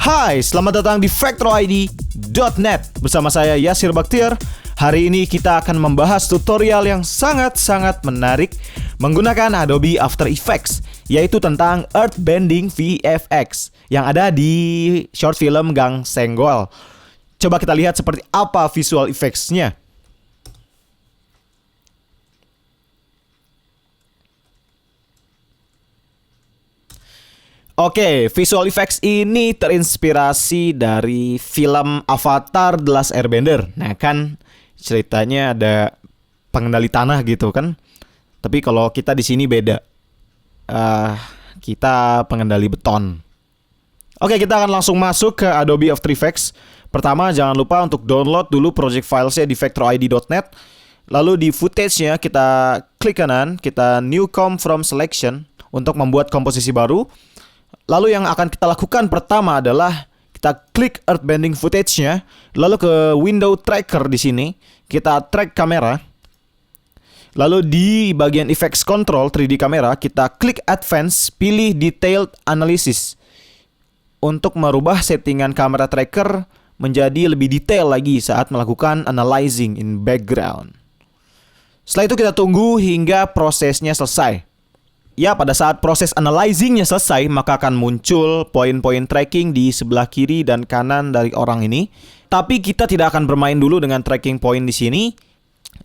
Hai, selamat datang di FactorID.net. Bersama saya Yasir Baktiar. Hari ini kita akan membahas tutorial yang sangat-sangat menarik menggunakan Adobe After Effects, yaitu tentang Earthbending VFX yang ada di short film Gang Senggol. Coba kita lihat seperti apa visual effects-nya. Oke, visual effects ini terinspirasi dari film Avatar The Last Airbender. Nah kan ceritanya ada pengendali tanah gitu kan. Tapi kalau kita di sini beda. Kita pengendali beton. Oke, kita akan langsung masuk ke Adobe After Effects. Pertama, jangan lupa untuk download dulu project filesnya di FactorID.net. Lalu di footage-nya kita klik kanan, kita New Com from Selection untuk membuat komposisi baru. Lalu yang akan kita lakukan pertama adalah kita klik Earthbending footage-nya, lalu ke window tracker di sini, kita track kamera. Lalu di bagian effects control 3D kamera, kita klik advance, pilih detailed analysis untuk merubah settingan kamera tracker menjadi lebih detail lagi saat melakukan analyzing in background. Setelah itu kita tunggu hingga prosesnya selesai. Ya, pada saat proses analyzingnya selesai, maka akan muncul poin-poin tracking di sebelah kiri dan kanan dari orang ini. Tapi kita tidak akan bermain dulu dengan tracking point di sini.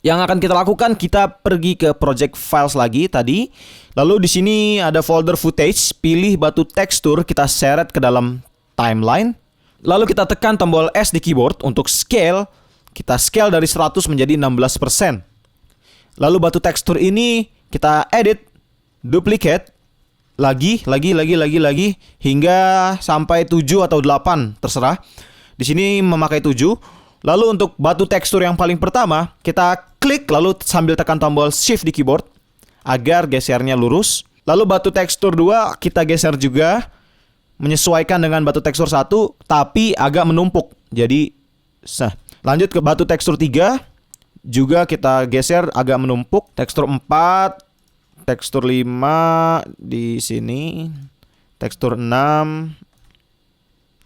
Yang akan kita lakukan, kita pergi ke project files lagi tadi. Lalu di sini ada folder footage, pilih batu tekstur, kita seret ke dalam timeline. Lalu kita tekan tombol S di keyboard untuk scale. Kita scale dari 100 menjadi 16%. Lalu batu tekstur ini kita edit, duplicate lagi hingga sampai 7 atau 8 terserah. Di sini memakai 7. Lalu untuk batu tekstur yang paling pertama, kita klik lalu sambil tekan tombol shift di keyboard agar gesernya lurus. Lalu batu tekstur 2 kita geser juga menyesuaikan dengan batu tekstur 1 tapi agak menumpuk. Jadi lanjut ke batu tekstur 3 juga kita geser agak menumpuk. Tekstur 4, tekstur 5 di sini, tekstur 6,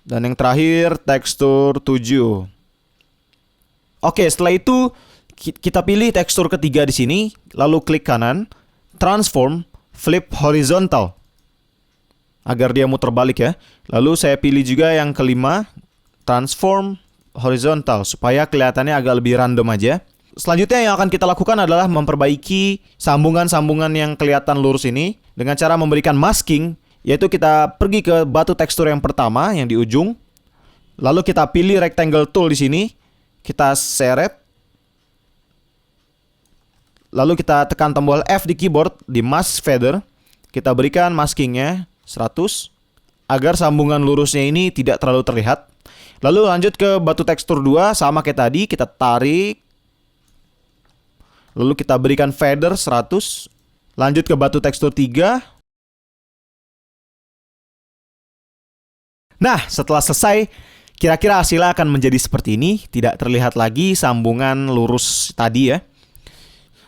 dan yang terakhir tekstur 7. Oke, setelah itu kita pilih tekstur ketiga di sini, lalu klik kanan, transform, flip horizontal agar dia muter balik ya. Lalu saya pilih juga yang kelima, transform horizontal supaya kelihatannya agak lebih random aja. Selanjutnya yang akan kita lakukan adalah memperbaiki sambungan-sambungan yang kelihatan lurus ini dengan cara memberikan masking, yaitu kita pergi ke batu tekstur yang pertama yang di ujung. Lalu kita pilih rectangle tool di sini, kita seret. Lalu kita tekan tombol F di keyboard di mask feather, kita berikan maskingnya 100 agar sambungan lurusnya ini tidak terlalu terlihat. Lalu lanjut ke batu tekstur 2 sama kayak tadi, kita tarik. Lalu kita berikan feather 100. Lanjut ke batu tekstur 3. Nah, setelah selesai, kira-kira hasilnya akan menjadi seperti ini. Tidak terlihat lagi sambungan lurus tadi ya.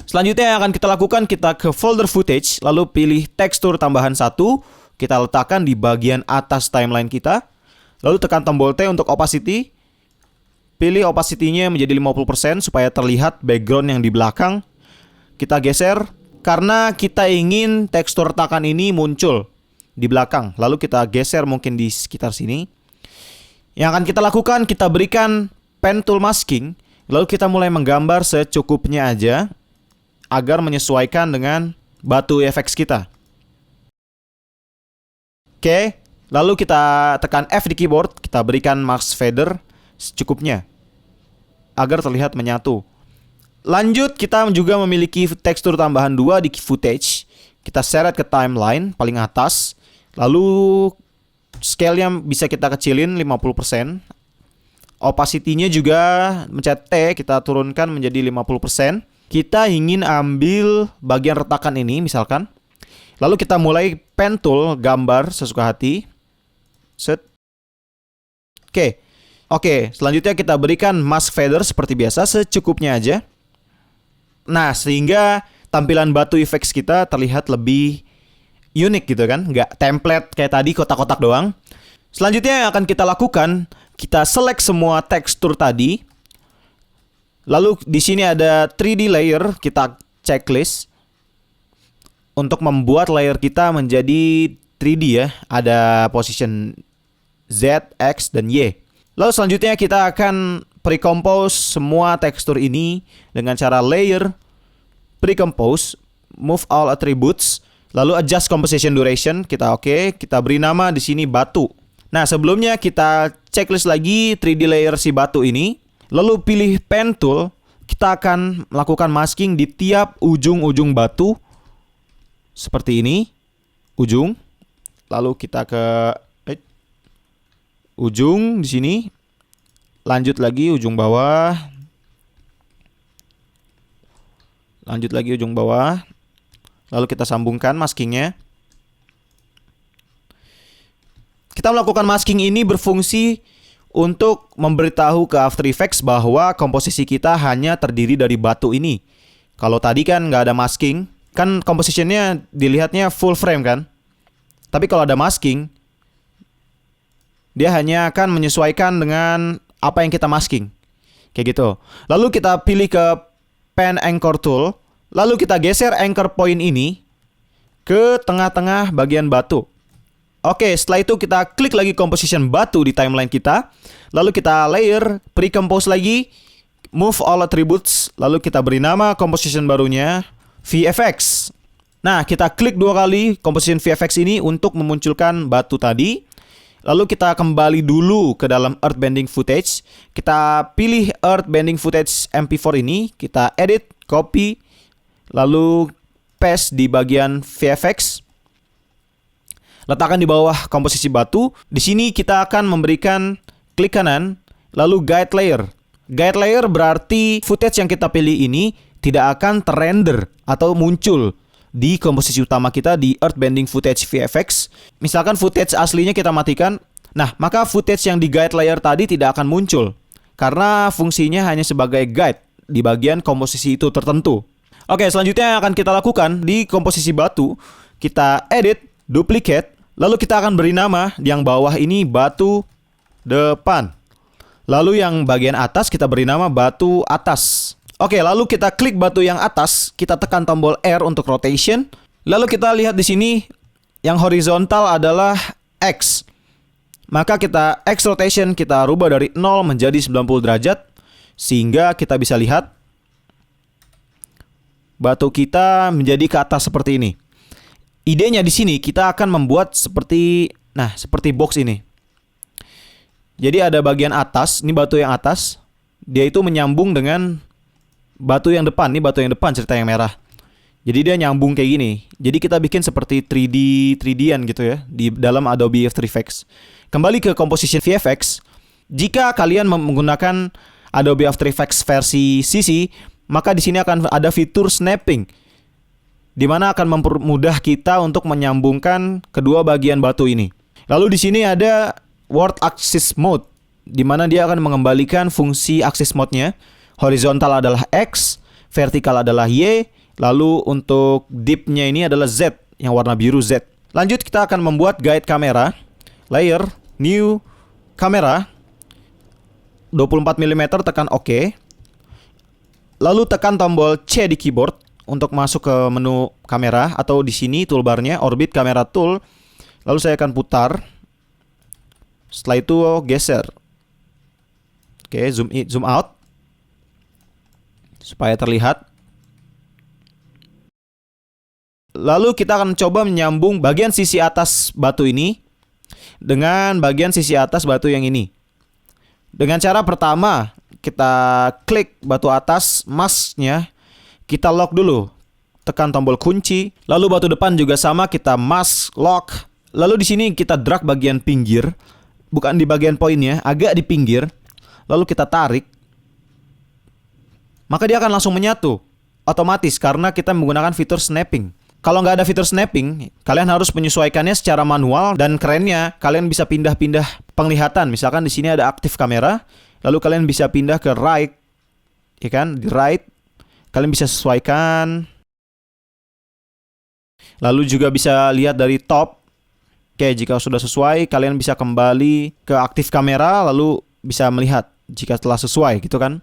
Selanjutnya yang akan kita lakukan, kita ke folder footage, lalu pilih tekstur tambahan 1. Kita letakkan di bagian atas timeline kita. Lalu tekan tombol T untuk opacity. Pilih opacity-nya menjadi 50% supaya terlihat background yang di belakang. Kita geser karena kita ingin tekstur retakan ini muncul di belakang. Lalu kita geser mungkin di sekitar sini. Yang akan kita lakukan, kita berikan pen tool masking. Lalu kita mulai menggambar secukupnya aja agar menyesuaikan dengan batu FX kita. Oke, lalu kita tekan F di keyboard. Kita berikan mask feather secukupnya agar terlihat menyatu. Lanjut, kita juga memiliki tekstur tambahan 2 di footage. Kita seret ke timeline paling atas. Lalu scale-nya bisa kita kecilin 50%. Opacity-nya juga mencet T, kita turunkan menjadi 50%. Kita ingin ambil bagian retakan ini misalkan. Lalu kita mulai pen tool, gambar sesuka hati. Set. Oke, selanjutnya kita berikan mask feather seperti biasa, secukupnya aja. Nah, sehingga tampilan batu effects kita terlihat lebih unik gitu kan. Nggak template kayak tadi kotak-kotak doang. Selanjutnya yang akan kita lakukan, kita select semua tekstur tadi. Lalu di sini ada 3D layer, kita checklist untuk membuat layer kita menjadi 3D ya. Ada position Z, X, dan Y. Lalu selanjutnya kita akan pre-compose semua tekstur ini dengan cara layer, pre-compose, move all attributes, lalu adjust composition duration, kita oke, kita beri nama di sini batu. Nah, sebelumnya kita checklist lagi 3D layer si batu ini, lalu pilih pen tool, kita akan melakukan masking di tiap ujung-ujung batu seperti ini, ujung. Lalu kita ke ujung di sini. Lanjut lagi ujung bawah. Lanjut lagi ujung bawah. Lalu kita sambungkan maskingnya. Kita melakukan masking ini berfungsi untuk memberitahu ke After Effects bahwa komposisi kita hanya terdiri dari batu ini. Kalau tadi kan nggak ada masking, kan compositionnya dilihatnya full frame kan. Tapi kalau ada masking, dia hanya akan menyesuaikan dengan apa yang kita masking. Kayak gitu. Lalu kita pilih ke Pen Anchor Tool. Lalu kita geser anchor point ini ke tengah-tengah bagian batu. Oke, setelah itu kita klik lagi composition batu di timeline kita. Lalu kita layer, pre-compose lagi, move all attributes. Lalu kita beri nama composition barunya VFX. Nah, kita klik 2 kali composition VFX ini untuk memunculkan batu tadi. Lalu kita kembali dulu ke dalam earth bending footage. Kita pilih earth bending footage MP4 ini, kita edit, copy, lalu paste di bagian VFX. Letakkan di bawah komposisi batu. Di sini kita akan memberikan klik kanan, lalu guide layer. Guide layer berarti footage yang kita pilih ini tidak akan terrender atau muncul di komposisi utama kita di earth bending footage VFX. Misalkan footage aslinya kita matikan, nah maka footage yang di guide layer tadi tidak akan muncul karena fungsinya hanya sebagai guide di bagian komposisi itu tertentu. Oke, selanjutnya yang akan kita lakukan di komposisi batu, kita edit, duplicate, lalu kita akan beri nama yang bawah ini batu depan. Lalu yang bagian atas kita beri nama batu atas. Oke, lalu kita klik batu yang atas, kita tekan tombol R untuk rotation. Lalu kita lihat di sini yang horizontal adalah X. Maka kita X rotation kita rubah dari 0 menjadi 90 derajat sehingga kita bisa lihat batu kita menjadi ke atas seperti ini. Idenya di sini kita akan membuat seperti seperti box ini. Jadi ada bagian atas, ini batu yang atas, dia itu menyambung dengan batu yang depan, ini batu yang depan cerita yang merah. Jadi dia nyambung kayak gini. Jadi kita bikin seperti 3D-an gitu ya di dalam Adobe After Effects. Kembali ke composition VFX. Jika kalian menggunakan Adobe After Effects versi CC, maka di sini akan ada fitur snapping, di mana akan mempermudah kita untuk menyambungkan kedua bagian batu ini. Lalu di sini ada World Axis Mode, di mana dia akan mengembalikan fungsi axis mode-nya. Horizontal adalah X, vertikal adalah Y, lalu untuk deep-nya ini adalah Z, yang warna biru Z. Lanjut kita akan membuat guide kamera, layer, new, kamera, 24 mm, tekan OK. Lalu tekan tombol C di keyboard untuk masuk ke menu kamera, atau di sini toolbarnya orbit camera tool. Lalu saya akan putar. Setelah itu geser. Oke, zoom in, zoom out supaya terlihat. Lalu kita akan coba menyambung bagian sisi atas batu ini dengan bagian sisi atas batu yang ini. Dengan cara pertama, kita klik batu atas, masknya kita lock dulu. Tekan tombol kunci. Lalu batu depan juga sama, kita mask, lock. Lalu di sini kita drag bagian pinggir, bukan di bagian poinnya, agak di pinggir. Lalu kita tarik. Maka dia akan langsung menyatu otomatis karena kita menggunakan fitur snapping. Kalau nggak ada fitur snapping, kalian harus menyesuaikannya secara manual, dan kerennya kalian bisa pindah-pindah penglihatan. Misalkan di sini ada aktif kamera, lalu kalian bisa pindah ke right, ya kan? Di right, kalian bisa sesuaikan. Lalu juga bisa lihat dari top, Oke, jika sudah sesuai, kalian bisa kembali ke aktif kamera, lalu bisa melihat jika telah sesuai gitu kan.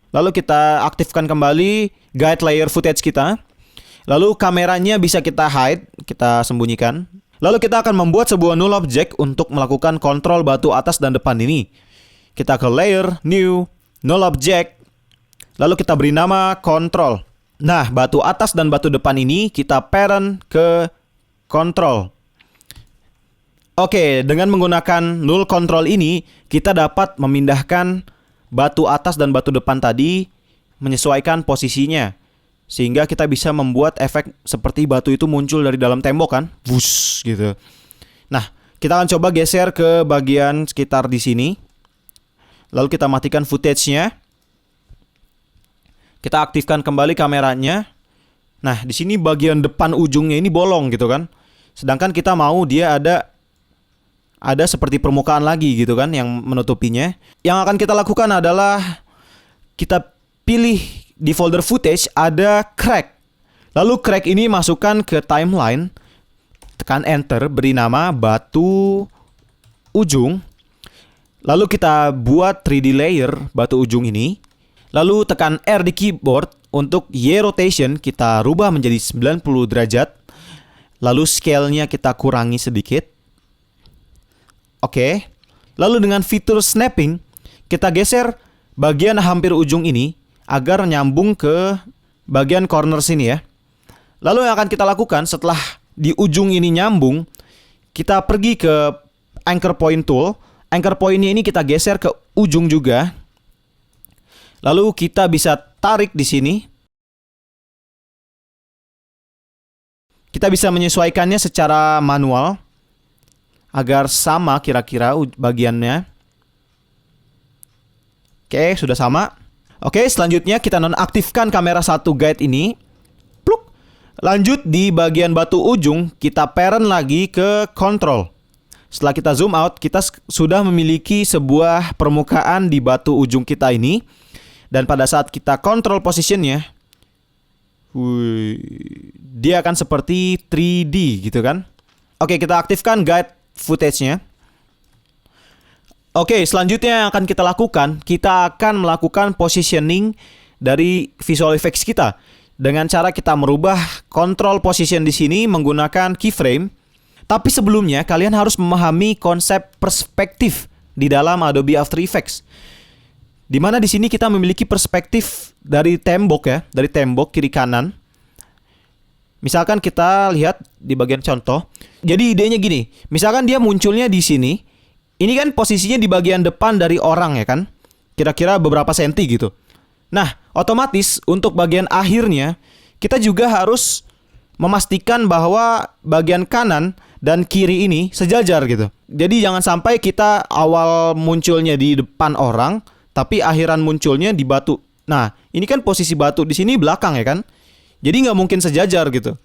Lalu kita aktifkan kembali guide layer footage kita. Lalu kameranya bisa kita hide, kita sembunyikan. Lalu kita akan membuat sebuah null object untuk melakukan kontrol batu atas dan depan ini. Kita ke layer, new, null object. Lalu kita beri nama control. Nah, batu atas dan batu depan ini kita parent ke control. Oke, dengan menggunakan null control ini, kita dapat memindahkan batu atas dan batu depan tadi, menyesuaikan posisinya. Sehingga kita bisa membuat efek seperti batu itu muncul dari dalam tembok kan. Wush, gitu. Nah, kita akan coba geser ke bagian sekitar di sini. Lalu kita matikan footage-nya. Kita aktifkan kembali kameranya. Nah, di sini bagian depan ujungnya ini bolong gitu kan. Sedangkan kita mau dia ada seperti permukaan lagi gitu kan yang menutupinya. Yang akan kita lakukan adalah kita pilih di folder footage ada crack. Lalu crack ini masukkan ke timeline. Tekan enter, beri nama batu ujung. Lalu kita buat 3D layer batu ujung ini. Lalu tekan R di keyboard. Untuk Y rotation kita rubah menjadi 90 derajat. Lalu scale-nya kita kurangi sedikit. Oke. Lalu dengan fitur snapping, kita geser bagian hampir ujung ini agar nyambung ke bagian corner sini ya. Lalu yang akan kita lakukan setelah di ujung ini nyambung, kita pergi ke anchor point tool. Anchor point ini kita geser ke ujung juga. Lalu kita bisa tarik di sini. Kita bisa menyesuaikannya secara manual agar sama kira-kira bagiannya. Oke, sudah sama. Oke, selanjutnya kita nonaktifkan kamera 1 guide ini. Pluk. Lanjut di bagian batu ujung, kita parent lagi ke control. Setelah kita zoom out, kita sudah memiliki sebuah permukaan di batu ujung kita ini. Dan pada saat kita control positionnya, dia akan seperti 3D gitu kan. Oke, kita aktifkan guide footage-nya. Oke, selanjutnya yang akan kita lakukan, kita akan melakukan positioning dari visual effects kita dengan cara kita merubah control position di sini menggunakan keyframe. Tapi sebelumnya kalian harus memahami konsep perspektif di dalam Adobe After Effects. Di mana di sini kita memiliki perspektif dari tembok ya, dari tembok kiri kanan. Misalkan kita lihat di bagian contoh. Jadi idenya gini, misalkan dia munculnya di sini. Ini kan posisinya di bagian depan dari orang ya kan. Kira-kira beberapa senti gitu. Nah, otomatis untuk bagian akhirnya kita juga harus memastikan bahwa bagian kanan dan kiri ini sejajar gitu. Jadi jangan sampai kita awal munculnya di depan orang, tapi akhiran munculnya di batu. Nah, ini kan posisi batu di sini belakang ya kan. Jadi nggak mungkin sejajar gitu.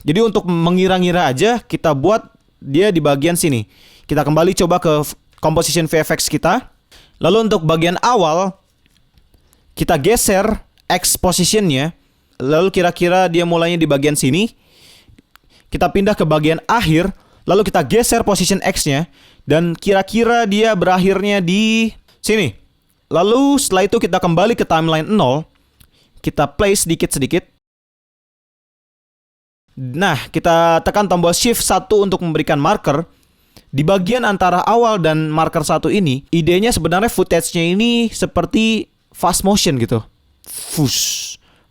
Jadi untuk mengira-ngira aja kita buat dia di bagian sini. Kita kembali coba ke composition VFX kita. Lalu untuk bagian awal kita geser X positionnya. Lalu kira-kira dia mulainya di bagian sini. Kita pindah ke bagian akhir. Lalu kita geser position X-nya. Dan kira-kira dia berakhirnya di sini. Lalu setelah itu kita kembali ke timeline 0. Kita play sedikit-sedikit. Nah, kita tekan tombol Shift 1 untuk memberikan marker. Di bagian antara awal dan marker 1 ini, idenya sebenarnya footage-nya ini seperti fast motion gitu.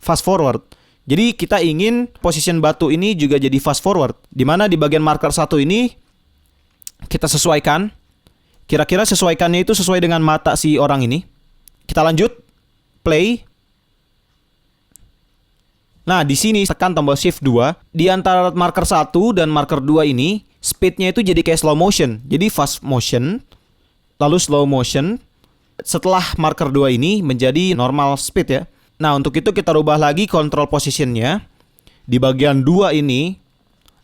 Fast forward. Jadi kita ingin position batu ini juga jadi fast forward. Dimana di bagian marker 1 ini kita sesuaikan. Kira-kira sesuaikannya itu sesuai dengan mata si orang ini. Kita lanjut. Play. Nah, di sini tekan tombol Shift 2. Di antara marker 1 dan marker 2 ini, speednya itu jadi kayak slow motion. Jadi fast motion, lalu slow motion. Setelah marker 2 ini menjadi normal speed ya. Nah, untuk itu kita rubah lagi control positionnya di bagian 2 ini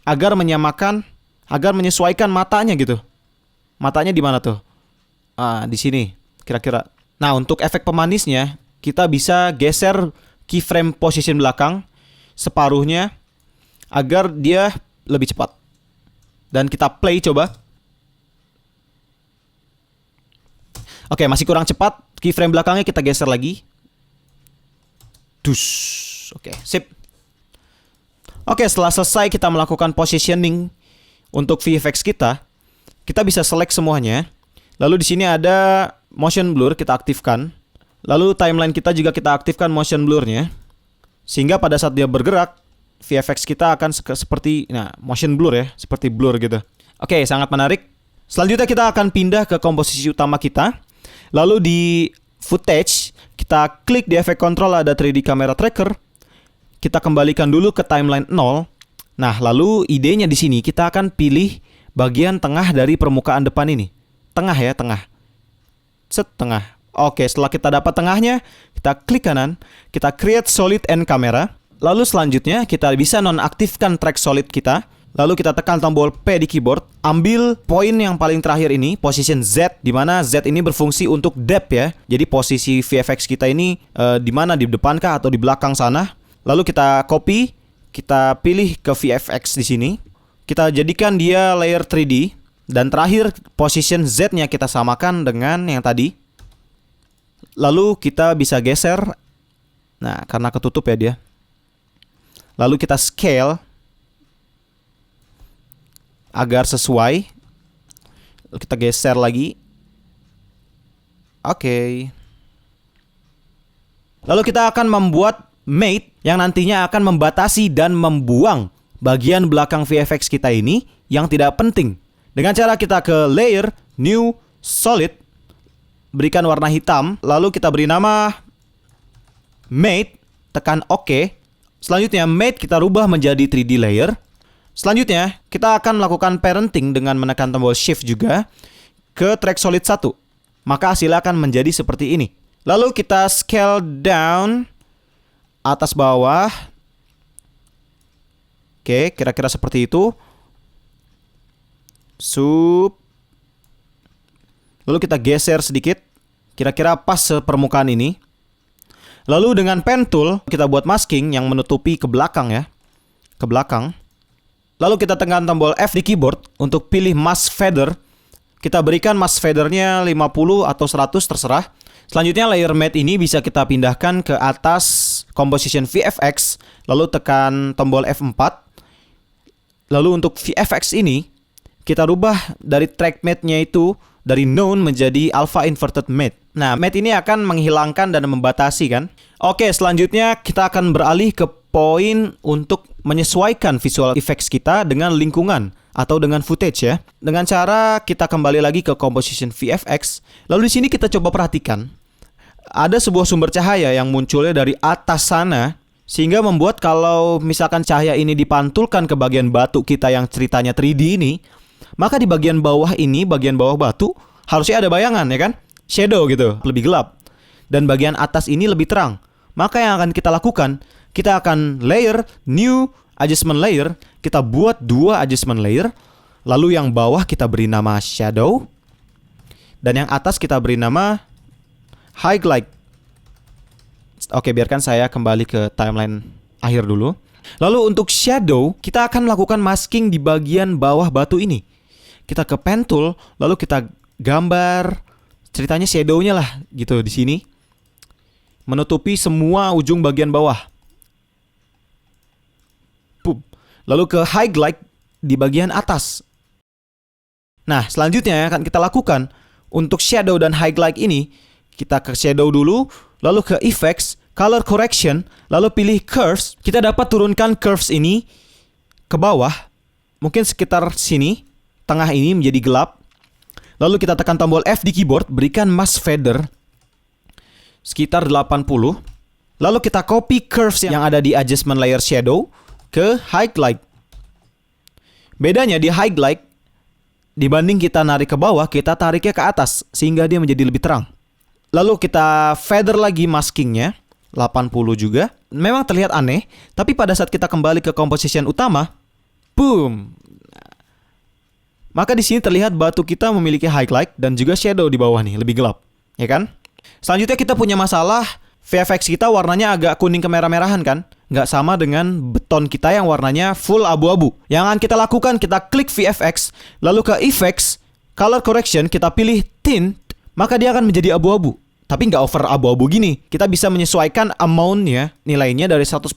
agar menyamakan, agar menyesuaikan matanya gitu. Matanya di mana tuh? Di sini kira-kira. Nah, untuk efek pemanisnya kita bisa geser keyframe position belakang separuhnya agar dia lebih cepat. Dan kita play coba. Oke, masih kurang cepat. Keyframe belakangnya kita geser lagi. Dus. Oke, sip. Oke, setelah selesai kita melakukan positioning untuk VFX kita bisa select semuanya. Lalu di sini ada motion blur, kita aktifkan. Lalu timeline kita juga kita aktifkan motion blurnya. Sehingga pada saat dia bergerak, VFX kita akan seperti motion blur ya, seperti blur gitu. Oke, sangat menarik. Selanjutnya kita akan pindah ke komposisi utama kita. Lalu di footage, kita klik di efek control ada 3D camera tracker. Kita kembalikan dulu ke timeline 0. Nah, lalu idenya di sini kita akan pilih bagian tengah dari permukaan depan ini. Tengah ya, tengah. Set, tengah. Oke, setelah kita dapat tengahnya, kita klik kanan, kita create solid end camera. Lalu selanjutnya kita bisa nonaktifkan track solid kita. Lalu kita tekan tombol P di keyboard, ambil poin yang paling terakhir ini, position Z, di mana Z ini berfungsi untuk depth ya. Jadi posisi VFX kita ini di mana, di depan kah atau di belakang sana. Lalu kita copy, kita pilih ke VFX di sini. Kita jadikan dia layer 3D dan terakhir position Z-nya kita samakan dengan yang tadi. Lalu kita bisa geser. Nah, karena ketutup ya dia. Lalu kita scale agar sesuai. Lalu kita geser lagi. Oke. Lalu kita akan membuat matte yang nantinya akan membatasi dan membuang bagian belakang VFX kita ini yang tidak penting. Dengan cara kita ke layer, new, solid, berikan warna hitam, lalu kita beri nama matte, tekan OK. Selanjutnya matte kita rubah menjadi 3D layer. Selanjutnya kita akan melakukan parenting dengan menekan tombol shift juga ke track solid 1. Maka hasilnya akan menjadi seperti ini. Lalu kita scale down atas bawah. Oke, kira-kira seperti itu. Lalu kita geser sedikit, kira-kira pas sepermukaan ini. Lalu dengan pen tool kita buat masking yang menutupi ke belakang ya, ke belakang. Lalu kita tekan tombol F di keyboard untuk pilih mask feather. Kita berikan mask feathernya 50 atau 100 terserah. Selanjutnya layer matte ini bisa kita pindahkan ke atas composition VFX. Lalu tekan tombol F4. Lalu untuk VFX ini kita rubah dari track matte-nya itu dari known menjadi alpha inverted matte. Nah, matte ini akan menghilangkan dan membatasi kan. Oke, selanjutnya kita akan beralih ke poin untuk menyesuaikan visual effects kita dengan lingkungan atau dengan footage ya. Dengan cara kita kembali lagi ke composition VFX. Lalu di sini kita coba perhatikan. Ada sebuah sumber cahaya yang munculnya dari atas sana, sehingga membuat kalau misalkan cahaya ini dipantulkan ke bagian batu kita yang ceritanya 3D ini, maka di bagian bawah ini, bagian bawah batu, harusnya ada bayangan ya kan? Shadow gitu, lebih gelap. Dan bagian atas ini lebih terang. Maka yang akan kita lakukan, kita akan layer, new, adjustment layer. Kita buat 2 adjustment layer. Lalu yang bawah kita beri nama shadow. Dan yang atas kita beri nama highlight. Oke, biarkan saya kembali ke timeline akhir dulu. Lalu untuk shadow, kita akan melakukan masking di bagian bawah batu ini. Kita ke pen tool, lalu kita gambar ceritanya shadow-nya lah gitu di sini. Menutupi semua ujung bagian bawah. Lalu ke highlight di bagian atas. Nah, selanjutnya yang akan kita lakukan untuk shadow dan highlight ini, kita ke shadow dulu, lalu ke effects, color correction, lalu pilih curves. Kita dapat turunkan curves ini ke bawah, mungkin sekitar sini, tengah ini menjadi gelap. Lalu kita tekan tombol F di keyboard, berikan mask feather sekitar 80. Lalu kita copy curves yang ada di adjustment layer shadow ke highlight. Bedanya di highlight, dibanding kita narik ke bawah, kita tariknya ke atas sehingga dia menjadi lebih terang. Lalu kita feather lagi maskingnya 80 juga. Memang terlihat aneh, tapi pada saat kita kembali ke composition utama, boom. Maka di sini terlihat batu kita memiliki highlight dan juga shadow di bawah nih, lebih gelap, ya kan? Selanjutnya kita punya masalah VFX kita warnanya agak kuning kemerah-merahan kan? Nggak sama dengan beton kita yang warnanya full abu-abu. Yang akan kita lakukan, kita klik VFX, lalu ke Effects, Color Correction, kita pilih Tint, maka dia akan menjadi abu-abu. Tapi nggak over abu-abu gini. Kita bisa menyesuaikan amount-nya, nilainya dari 100%.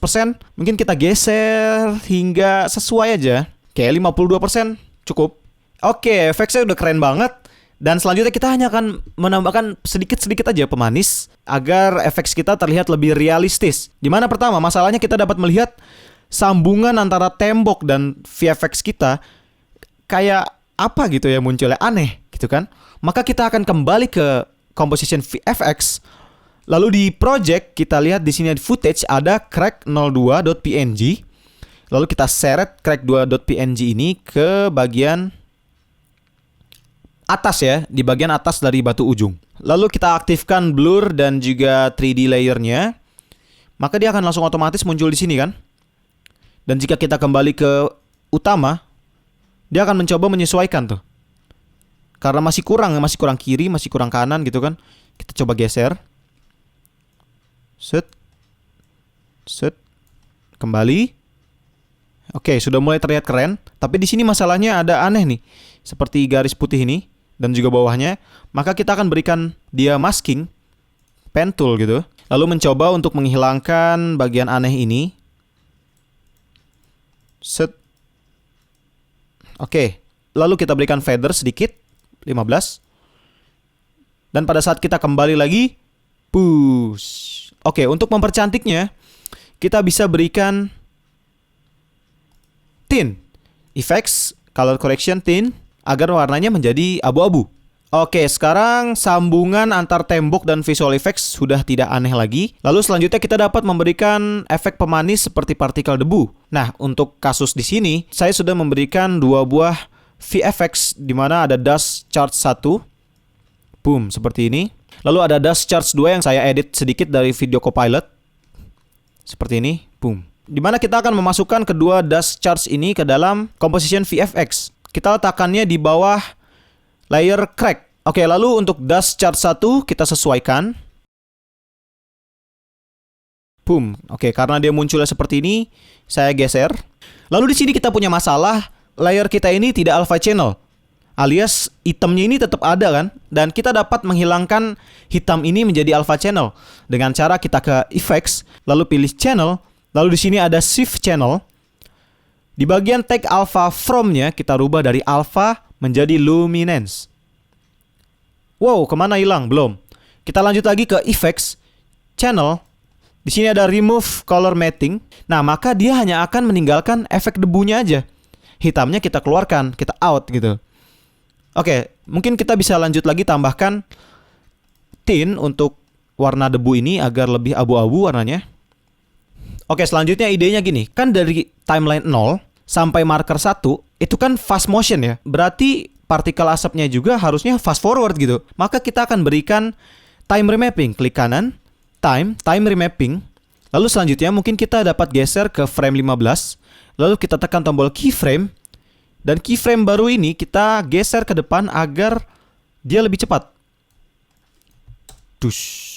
Mungkin kita geser hingga sesuai aja. Kayak 52% cukup. Oke, efeknya udah keren banget. Dan selanjutnya kita hanya akan menambahkan sedikit-sedikit aja pemanis agar efek kita terlihat lebih realistis. Dimana pertama, masalahnya kita dapat melihat sambungan antara tembok dan VFX kita kayak apa gitu ya munculnya, aneh gitu kan. Maka kita akan kembali ke composition VFX. Lalu di project kita lihat di sini di footage ada crack02.png. Lalu kita seret crack2.png ini ke bagian atas ya, di bagian atas dari batu ujung. Lalu kita aktifkan blur dan juga 3D layernya. Maka dia akan langsung otomatis muncul di sini kan. Dan jika kita kembali ke utama, dia akan mencoba menyesuaikan tuh. Karena masih kurang kiri, masih kurang kanan gitu kan. Kita coba geser. Set. Set. Kembali. Oke, sudah mulai terlihat keren. Tapi di sini masalahnya ada aneh nih. Seperti garis putih ini dan juga bawahnya. Maka kita akan berikan dia masking, pen tool gitu. Lalu mencoba untuk menghilangkan bagian aneh ini. Set. Oke. Lalu kita berikan feather sedikit. 15. Dan pada saat kita kembali lagi, push. Oke, untuk mempercantiknya, kita bisa berikan tint, effects, color correction tint, agar warnanya menjadi abu-abu. Oke, sekarang sambungan antar tembok dan visual effects sudah tidak aneh lagi. Lalu selanjutnya kita dapat memberikan efek pemanis seperti partikel debu. Nah, untuk kasus di sini, saya sudah memberikan 2 buah VFX di mana ada dust charge 1. Boom, seperti ini. Lalu ada dust charge 2 yang saya edit sedikit dari video Copilot. Seperti ini, boom. Di mana kita akan memasukkan kedua dust charge ini ke dalam composition VFX. Kita letakkannya di bawah layer crack. Oke, lalu untuk dust charge 1 kita sesuaikan. Boom. Oke, karena dia munculnya seperti ini, saya geser. Lalu di sini kita punya masalah. Layer kita ini tidak alpha channel, alias hitamnya ini tetap ada kan. Dan kita dapat menghilangkan hitam ini menjadi alpha channel dengan cara kita ke effects, lalu pilih channel, lalu di sini ada shift channel. Di bagian tag alpha from-nya kita rubah dari alpha menjadi luminance. Wow, kemana hilang? Belum. Kita lanjut lagi ke effects, channel. Di sini ada remove color mating. Nah, maka dia hanya akan meninggalkan efek debunya aja. Hitamnya kita keluarkan, kita out gitu. Oke, mungkin kita bisa lanjut lagi tambahkan tint untuk warna debu ini agar lebih abu-abu warnanya. Oke, selanjutnya idenya gini. Kan dari timeline 0 sampai marker 1 itu kan fast motion ya. Berarti partikel asapnya juga harusnya fast forward gitu. Maka kita akan berikan time remapping. Klik kanan, time remapping. Lalu selanjutnya mungkin kita dapat geser ke frame 15. Lalu kita tekan tombol keyframe. Dan keyframe baru ini kita geser ke depan agar dia lebih cepat. Dush.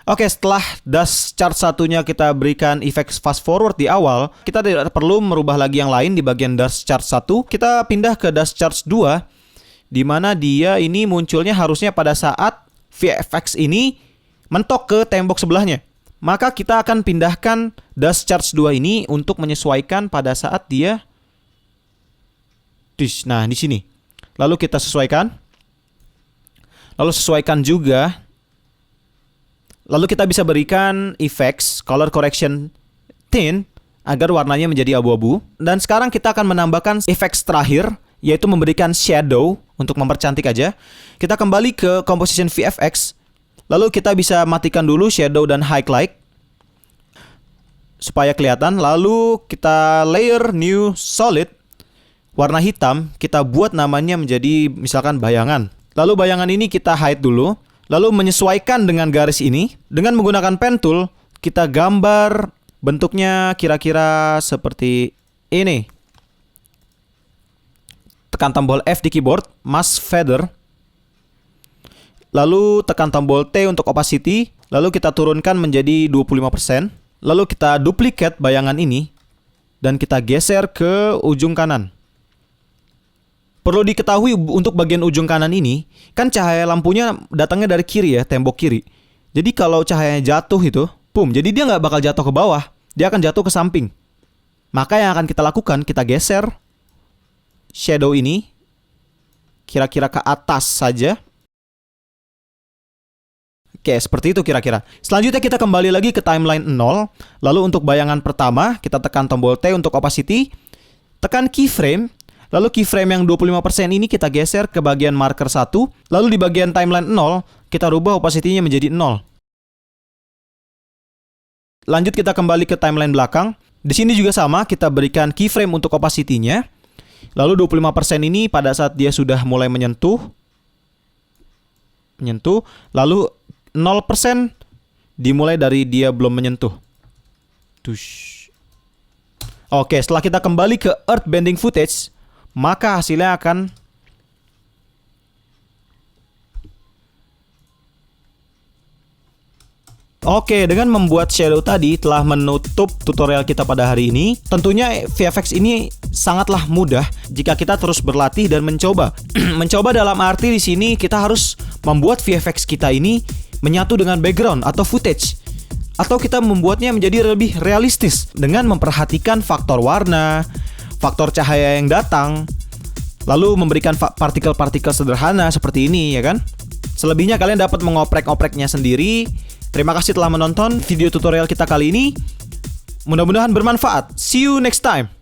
Oke, setelah dust charge satunya kita berikan efek fast forward di awal, kita tidak perlu merubah lagi yang lain di bagian dust charge 1. Kita pindah ke dust charge 2, di mana dia ini munculnya harusnya pada saat VFX ini mentok ke tembok sebelahnya. Maka kita akan pindahkan dust charge 2 ini untuk menyesuaikan pada saat dia. Nah, di sini. Lalu kita sesuaikan. Lalu sesuaikan juga. Lalu kita bisa berikan effects, color correction tint agar warnanya menjadi abu-abu. Dan sekarang kita akan menambahkan effects terakhir, yaitu memberikan shadow untuk mempercantik aja. Kita kembali ke composition VFX. Lalu kita bisa matikan dulu shadow dan highlight supaya kelihatan. Lalu kita layer new solid. Warna hitam kita buat namanya menjadi misalkan bayangan. Lalu bayangan ini kita hide dulu. Lalu menyesuaikan dengan garis ini. Dengan menggunakan pen tool, kita gambar bentuknya kira-kira seperti ini. Tekan tombol F di keyboard, mask feather. lalu tekan tombol T untuk opacity, lalu kita turunkan menjadi 25%, lalu kita duplicate bayangan ini, dan kita geser ke ujung kanan. Perlu diketahui untuk bagian ujung kanan ini, kan cahaya lampunya datangnya dari kiri ya, tembok kiri. Jadi kalau cahayanya jatuh itu, jadi dia nggak bakal jatuh ke bawah, dia akan jatuh ke samping. Maka yang akan kita lakukan, kita geser shadow ini, kira-kira ke atas saja. Oke, seperti itu kira-kira. Selanjutnya kita kembali lagi ke timeline 0. Lalu untuk bayangan pertama, kita tekan tombol T untuk opacity, tekan keyframe, lalu keyframe yang 25% ini kita geser ke bagian marker 1, lalu di bagian timeline 0, kita rubah opacity-nya menjadi 0. Lanjut kita kembali ke timeline belakang. Di sini juga sama, kita berikan keyframe untuk opacity-nya. Lalu 25% ini pada saat dia sudah mulai menyentuh, lalu 0% dimulai dari dia belum menyentuh. Tush. Oke, setelah kita kembali ke earth bending footage, maka hasilnya akan Oke, dengan membuat shadow tadi telah menutup tutorial kita pada hari ini. Tentunya VFX ini sangatlah mudah jika kita terus berlatih dan mencoba. Mencoba dalam arti di sini kita harus membuat VFX kita ini menyatu dengan background atau footage, atau kita membuatnya menjadi lebih realistis dengan memperhatikan faktor warna, faktor cahaya yang datang, lalu memberikan partikel-partikel sederhana seperti ini, ya kan? Selebihnya kalian dapat mengoprek-opreknya sendiri. Terima kasih telah menonton video tutorial kita kali ini. Mudah-mudahan bermanfaat. See you next time.